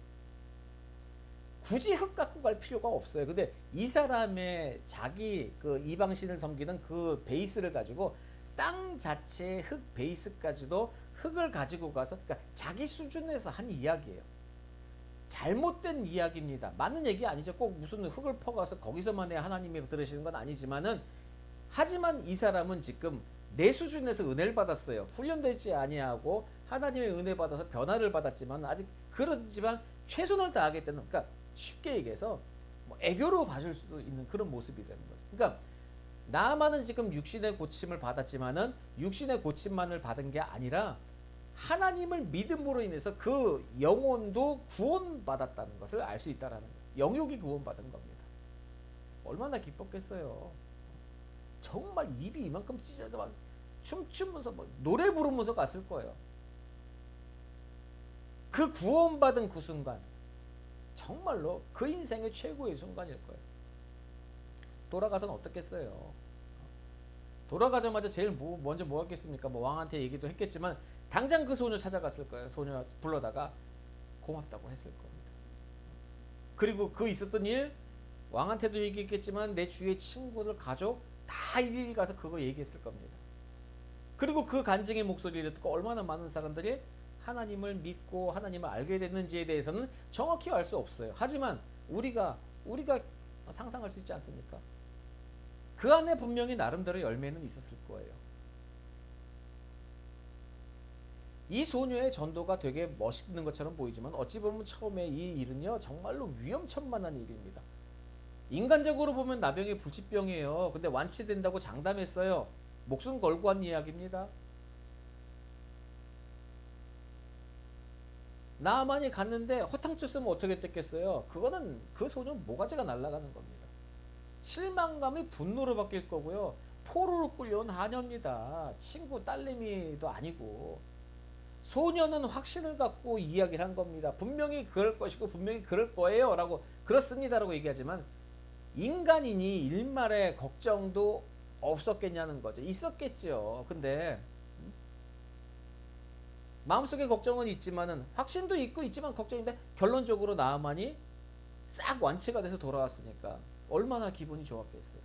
굳이 흙 갖고 갈 필요가 없어요. 근데 이 사람의 자기 그 이방신을 섬기는 그 베이스를 가지고 땅 자체의 흙 베이스까지도 흙을 가지고 가서 그러니까 자기 수준에서 한 이야기예요. 잘못된 이야기입니다. 맞는 얘기 아니죠. 꼭 무슨 흙을 퍼가서 거기서만 해 하나님이 들으시는 건 아니지만은 하지만 이 사람은 지금 내 수준에서 은혜를 받았어요. 훈련되지 아니하고 하나님의 은혜 받아서 변화를 받았지만 아직 그렇지만 최선을 다하겠다는 그러니까 쉽게 얘기해서 뭐 애교로 봐줄 수도 있는 그런 모습이 되는 거죠. 그러니까 나만은 지금 육신의 고침을 받았지만은 육신의 고침만을 받은 게 아니라 하나님을 믿음으로 인해서 그 영혼도 구원받았다는 것을 알 수 있다라는 거예요. 영육이 구원받은 겁니다. 얼마나 기뻤겠어요. 정말 입이 이만큼 찢어서 막 춤추면서 막 노래 부르면서 갔을 거예요. 그 구원받은 그 순간 정말로 그 인생의 최고의 순간일 거예요. 돌아가서는 어떻겠어요? 돌아가자마자 제일 먼저 뭐 했겠습니까? 뭐 왕한테 얘기도 했겠지만 당장 그 소녀 찾아갔을 거예요. 소녀 불러다가 고맙다고 했을 겁니다. 그리고 그 있었던 일 왕한테도 얘기했겠지만 내 주위의 친구들, 가족 다 일일 가서 그거 얘기했을 겁니다. 그리고 그 간증의 목소리를 듣고 얼마나 많은 사람들이 하나님을 믿고 하나님을 알게 됐는지에 대해서는 정확히 알 수 없어요. 하지만 우리가 상상할 수 있지 않습니까? 그 안에 분명히 나름대로 열매는 있었을 거예요. 이 소녀의 전도가 되게 멋있는 것처럼 보이지만 어찌 보면 처음에 이 일은요 정말로 위험천만한 일입니다. 인간적으로 보면 나병이 불치병이에요. 근데 완치된다고 장담했어요. 목숨 걸고 한 이야기입니다. 나만이 갔는데 허탕쳤으면 어떻게 됐겠어요? 그거는 그 소녀 모가지가 날아가는 겁니다. 실망감이 분노로 바뀔 거고요. 포로로 끌려온 하녀입니다. 친구 딸내미도 아니고. 소녀는 확신을 갖고 이야기를 한 겁니다. 분명히 그럴 것이고 분명히 그럴 거예요 라고 그렇습니다 라고 얘기하지만 인간이니 일말의 걱정도 없었겠냐는 거죠. 있었겠죠. 근데 마음속에 걱정은 있지만은 확신도 있고 있지만 걱정인데 결론적으로 나아만이 싹 완치가 돼서 돌아왔으니까 얼마나 기분이 좋았겠어요.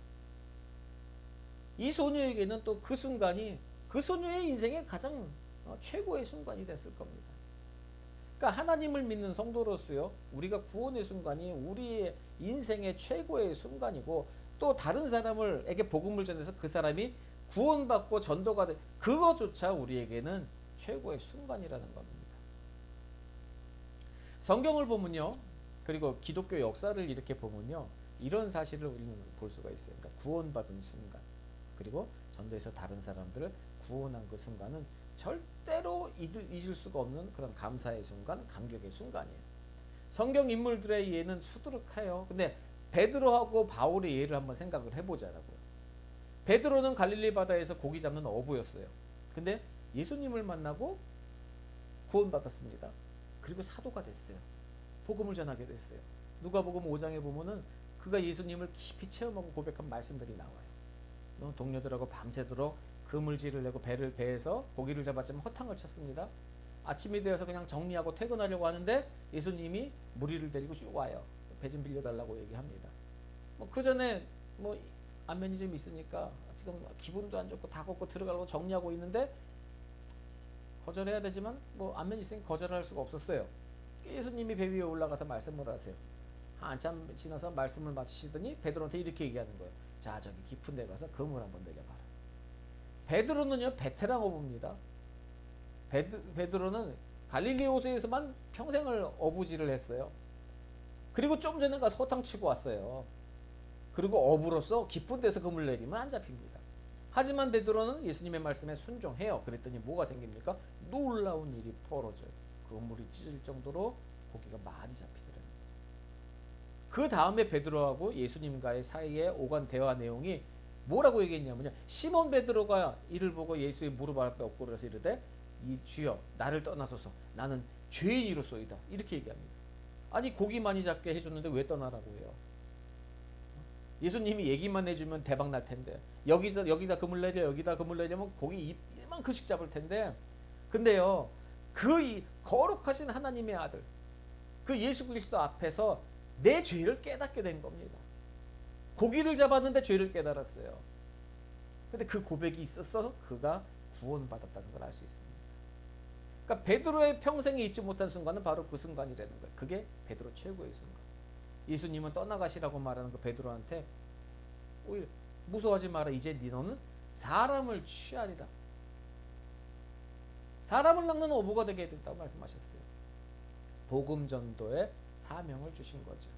이 소녀에게는 또 그 순간이 그 소녀의 인생의 가장 최고의 순간이 됐을 겁니다. 그러니까 하나님을 믿는 성도로서요, 우리가 구원의 순간이 우리의 인생의 최고의 순간이고 또 다른 사람에게 복음을 전해서 그 사람이 구원받고 전도가 돼 그거조차 우리에게는 최고의 순간이라는 겁니다. 성경을 보면요, 그리고 기독교 역사를 이렇게 보면요, 이런 사실을 우리는 볼 수가 있어요. 그러니까 구원받은 순간, 그리고 전도에서 다른 사람들을 구원한 그 순간은 절대로 잊을 수가 없는 그런 감사의 순간, 감격의 순간이에요. 성경 인물들의 예는 수두룩해요. 근데 베드로하고 바울의 예를 한번 생각을 해보자라고요. 베드로는 갈릴리 바다에서 고기 잡는 어부였어요. 근데 예수님을 만나고 구원받았습니다. 그리고 사도가 됐어요. 복음을 전하게 됐어요. 누가복음 5장에 보면은 그가 예수님을 깊이 체험하고 고백한 말씀들이 나와요. 동료들하고 밤새도록 그물질을 내고 배에서 고기를 잡았지만 허탕을 쳤습니다. 아침이 되어서 그냥 정리하고 퇴근하려고 하는데 예수님이 무리를 데리고 쭉 와요. 배 좀 빌려달라고 얘기합니다. 그 전에 안면이 좀 있으니까 지금 기분도 안 좋고 다 걷고 들어가려고 정리하고 있는데 거절해야 되지만 안면이 있으니까 거절할 수가 없었어요. 예수님이 배 위에 올라가서 말씀을 하세요. 한참 지나서 말씀을 마치시더니 베드로한테 이렇게 얘기하는 거예요. 자, 저기 깊은 데 가서 그물 한번 내려봐라. 베드로는요 베테랑 어부입니다. 베드로는 갈릴리 호수에서만 평생을 어부질을 했어요. 그리고 좀 전에 가서 허탕 치고 왔어요. 그리고 어부로서 깊은 데서 그물 내리면 안 잡힙니다. 하지만 베드로는 예수님의 말씀에 순종해요. 그랬더니 뭐가 생깁니까? 놀라운 일이 벌어져요. 그물이 찢을 정도로 고기가 많이 잡히더라는 거죠. 그 다음에 베드로하고 예수님과의 사이에 오간 대화 내용이 뭐라고 얘기했냐면요. 시몬 베드로가 이를 보고 예수의 무릎 앞에 엎고려서 이르되 이 주여 나를 떠나소서 나는 죄인이로소이다. 이렇게 얘기합니다. 아니 고기 많이 잡게 해줬는데 왜 떠나라고 해요? 예수님이 얘기만 해주면 대박 날 텐데 여기다 그물 내려 여기다 그물 내려면 고기 이만큼씩 잡을 텐데 근데요 그 거룩하신 하나님의 아들 그 예수 그리스도 앞에서 내 죄를 깨닫게 된 겁니다. 고기를 잡았는데 죄를 깨달았어요. 근데 그 고백이 있어서 그가 구원받았다는 걸 알 수 있습니다. 그러니까 베드로의 평생에 잊지 못한 순간은 바로 그 순간이라는 거예요. 그게 베드로 최고의 순간. 예수님은 떠나가시라고 말하는 그 베드로한테 오히려 무서워하지 마라. 이제 너는 사람을 취하리라. 사람을 낚는 어부가 되게 됐다고 말씀하셨어요. 복음 전도의 사명을 주신 거죠.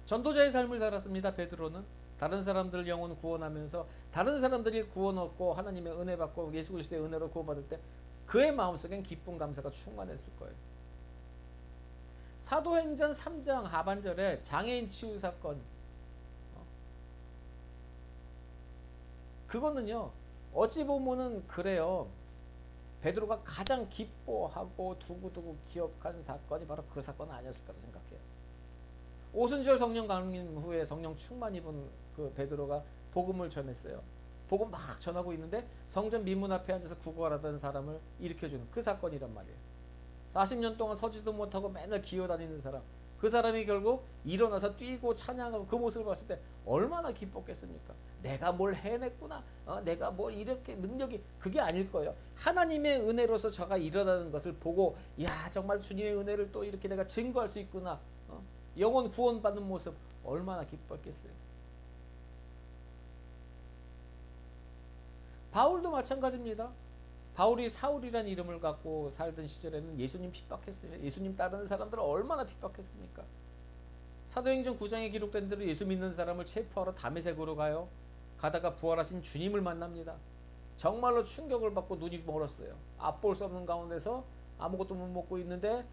전도자의 삶을 살았습니다. 베드로는 다른 사람들 영혼 구원하면서 다른 사람들이 구원 얻고 하나님의 은혜 받고 예수 그리스도의 은혜로 구원받을 때 그의 마음속엔 기쁨 감사가 충만했을 거예요. 사도행전 3장 하반절에 장애인 치유 사건 그거는요 어찌 보면은 그래요. 베드로가 가장 기뻐하고 두고두고 기억한 사건이 바로 그 사건은 아니었을까 생각해요. 오순절 성령 강림 후에 성령 충만 입은 그 베드로가 복음을 전했어요. 복음 막 전하고 있는데 성전 미문 앞에 앉아서 구걸하던 사람을 일으켜주는 그 사건이란 말이에요. 40년 동안 서지도 못하고 맨날 기어다니는 사람 그 사람이 결국 일어나서 뛰고 찬양하고 그 모습을 봤을 때 얼마나 기뻤겠습니까? 내가 뭘 해냈구나. 내가 뭐 이렇게 능력이 그게 아닐 거예요. 하나님의 은혜로서 저가 일어나는 것을 보고 야 정말 주님의 은혜를 또 이렇게 내가 증거할 수 있구나. 영혼 구원받는 모습 얼마나 기뻤겠어요. 바울도 마찬가지입니다. 바울이 사울이라는 이름을 갖고 살던 시절에는 예수님 핍박했어요. 예수님 따르는 사람들은 얼마나 핍박했습니까? 사도행전 9장에 기록된 대로 예수 믿는 사람을 체포하러 다메섹으로 가요. 가다가 부활하신 주님을 만납니다. 정말로 충격을 받고 눈이 멀었어요. 앞볼 수 없는 가운데서 아무것도 못 먹고 있는데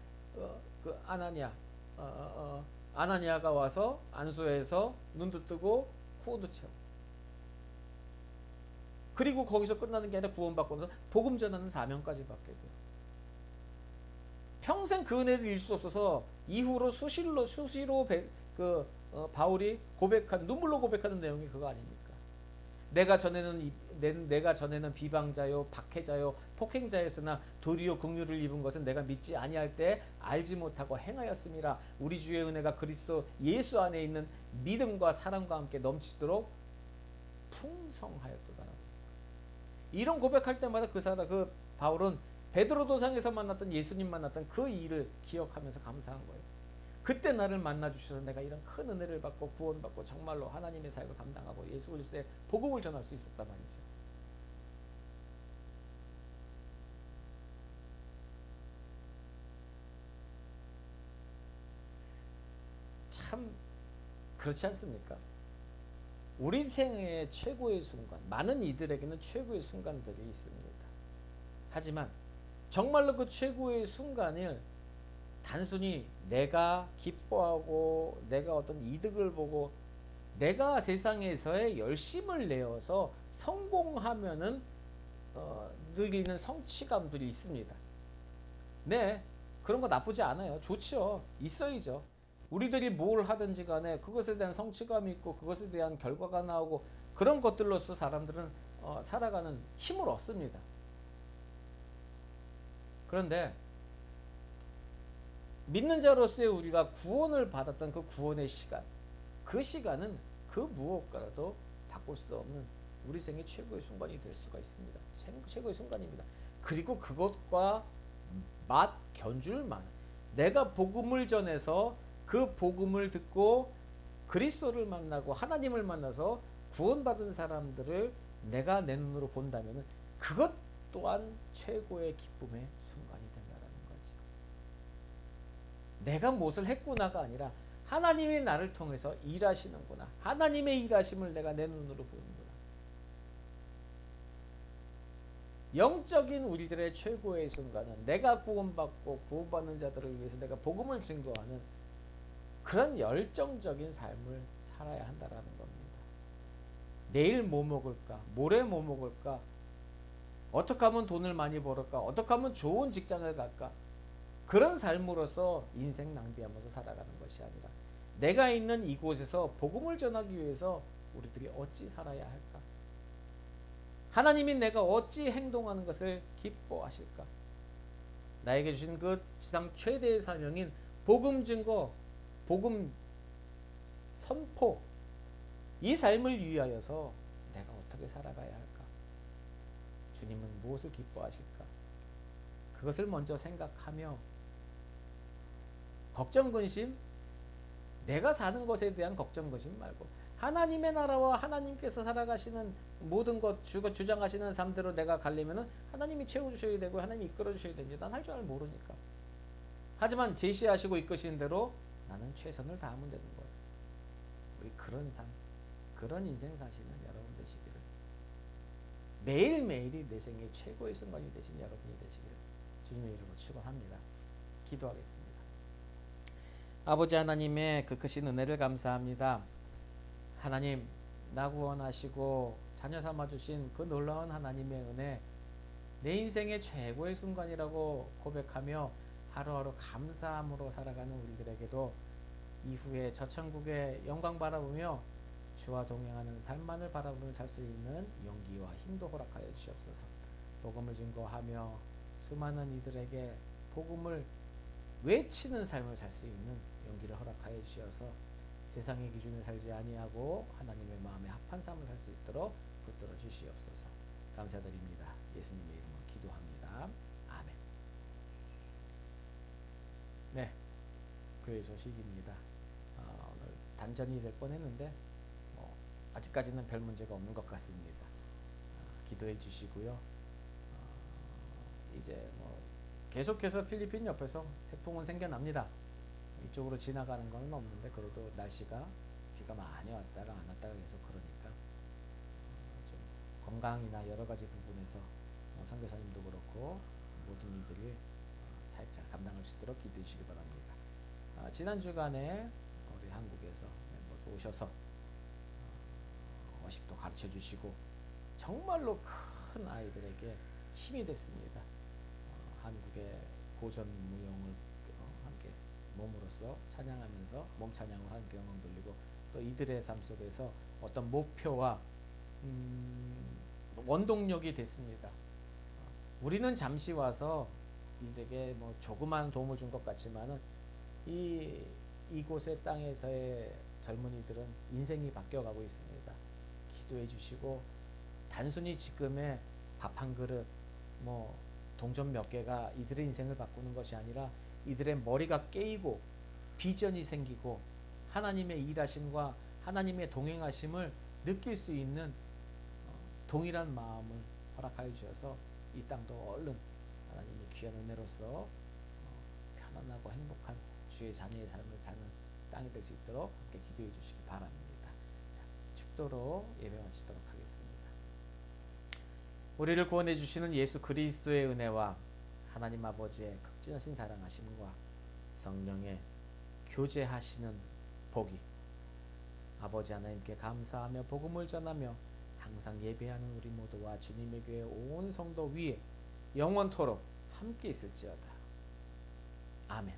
그 아나니아가 와서 안수해서 눈도 뜨고 코도 채워. 그리고 거기서 끝나는 게 아니라 구원받고 나서 복음 전하는 사명까지 받게 돼요. 평생 그 은혜를 잃을 수 없어서 이후로 수시로 바울이 고백한 눈물로 고백하는 내용이 그거 아닙니까? 내가 전에는 비방자요 박해자요 폭행자였으나 도리어 긍휼을 입은 것은 내가 믿지 아니할 때 알지 못하고 행하였음이라. 우리 주의 은혜가 그리스도 예수 안에 있는 믿음과 사랑과 함께 넘치도록 풍성하였도다. 이런 고백할 때마다 그 바울은 베드로 도상에서 만났던 예수님 만났던 그 일을 기억하면서 감사한 거예요. 그때 나를 만나 주셔서 내가 이런 큰 은혜를 받고 구원받고 정말로 하나님의 사역을 감당하고 예수 그리스도의 복음을 전할 수 있었단 말이죠. 참 그렇지 않습니까? 우리 생애의 최고의 순간, 많은 이들에게는 최고의 순간들이 있습니다. 하지만 정말로 그 최고의 순간을 단순히 내가 기뻐하고 내가 어떤 이득을 보고 내가 세상에서의 열심을 내어서 성공하면은 누리는 성취감들이 있습니다. 네, 그런 거 나쁘지 않아요. 좋죠. 있어야죠. 우리들이 뭘 하든지 간에 그것에 대한 성취감이 있고 그것에 대한 결과가 나오고 그런 것들로서 사람들은 살아가는 힘을 얻습니다. 그런데 믿는 자로서의 우리가 구원을 받았던 그 구원의 시간, 그 시간은 그 무엇과도 바꿀 수 없는 우리 생의 최고의 순간이 될 수가 있습니다. 최고의 순간입니다. 그리고 그것과 맞 견줄 만한 내가 복음을 전해서 그 복음을 듣고 그리스도를 만나고 하나님을 만나서 구원받은 사람들을 내가 내 눈으로 본다면 그것 또한 최고의 기쁨의 순간이 된다는 거죠. 내가 무엇을 했구나가 아니라 하나님이 나를 통해서 일하시는구나. 하나님의 일하심을 내가 내 눈으로 보는구나. 영적인 우리들의 최고의 순간은 내가 구원받고 구원받는 자들을 위해서 내가 복음을 증거하는 그런 열정적인 삶을 살아야 한다라는 겁니다. 내일 뭐 먹을까? 모레 뭐 먹을까? 어떻게 하면 돈을 많이 벌을까? 어떻게 하면 좋은 직장을 갈까? 그런 삶으로서 인생 낭비하면서 살아가는 것이 아니라 내가 있는 이곳에서 복음을 전하기 위해서 우리들이 어찌 살아야 할까? 하나님이 내가 어찌 행동하는 것을 기뻐하실까? 나에게 주신 그 지상 최대의 사명인 복음 증거, 복음 선포, 이 삶을 위하여서 내가 어떻게 살아가야 할까? 주님은 무엇을 기뻐하실까? 그것을 먼저 생각하며 걱정 근심, 내가 사는 것에 대한 걱정 근심 말고 하나님의 나라와 하나님께서 살아가시는 모든 것 주장하시는 삶대로 내가 가려면은 하나님이 채워주셔야 되고 하나님이 이끌어주셔야 되는데 난 할 줄 모르니까. 하지만 제시하시고 이끄시는 대로 나는 최선을 다하면 되는 거예요. 우리 그런 삶, 그런 인생 사시는 여러분 되시기를, 매일매일이 내 생의 최고의 순간이 되신 여러분이 되시기를 주님의 이름으로 축원합니다. 기도하겠습니다. 아버지 하나님의 그 크신 은혜를 감사합니다. 하나님, 나 구원하시고 자녀 삼아주신 그 놀라운 하나님의 은혜, 내 인생의 최고의 순간이라고 고백하며 하루하루 감사함으로 살아가는 우리들에게도 이후에 저 천국의 영광 바라보며 주와 동행하는 삶만을 바라보며 살 수 있는 용기와 힘도 허락하여 주시옵소서. 복음을 증거하며 수많은 이들에게 복음을 외치는 삶을 살 수 있는 용기를 허락하여 주셔서 세상의 기준에 살지 아니하고 하나님의 마음에 합한 삶을 살 수 있도록 붙들어 주시옵소서. 감사드립니다. 예수님의 이름으로 기도합니다. 아멘. 네, 교회 소식입니다. 오늘 단전이 될 뻔했는데 아직까지는 별 문제가 없는 것 같습니다. 기도해 주시고요. 이제 계속해서 필리핀 옆에서 태풍은 생겨납니다. 이쪽으로 지나가는 건 없는데 그래도 날씨가 비가 많이 왔다가 안 왔다가 계속 그러니까 좀 건강이나 여러 가지 부분에서 선교사님도 그렇고 모든 이들이 살짝 감당할 수 있도록 기도해 주시기 바랍니다. 지난 주간에 우리 한국에서 멤버도 오셔서 워십도 가르쳐 주시고 정말로 큰 아이들에게 힘이 됐습니다. 한국의 고전 무용을 함께 몸으로써 찬양하면서 몸 찬양을 하는 경험 돌리고 또 이들의 삶 속에서 어떤 목표와 원동력이 됐습니다. 우리는 잠시 와서 이들에게 조그만 도움을 준 것 같지만은 이곳의 땅에서의 젊은이들은 인생이 바뀌어가고 있습니다. 기도해 주시고 단순히 지금의 밥 한 그릇 동전 몇 개가 이들의 인생을 바꾸는 것이 아니라 이들의 머리가 깨이고 비전이 생기고 하나님의 일하심과 하나님의 동행하심을 느낄 수 있는 동일한 마음을 허락하여 주셔서 이 땅도 얼른 하나님의 귀한 은혜로서 편안하고 행복한 주의 자녀의 삶을 사는 땅이 될 수 있도록 함께 기도해 주시기 바랍니다. 축도로 예배 마치도록 하겠습니다. 우리를 구원해 주시는 예수 그리스도의 은혜와 하나님 아버지의 극진하신 사랑하심과 성령의 교제하시는 복이 아버지 하나님께 감사하며 복음을 전하며 항상 예배하는 우리 모두와 주님의 교회 온 성도 위에 영원토록 함께 있을지어다. 아멘.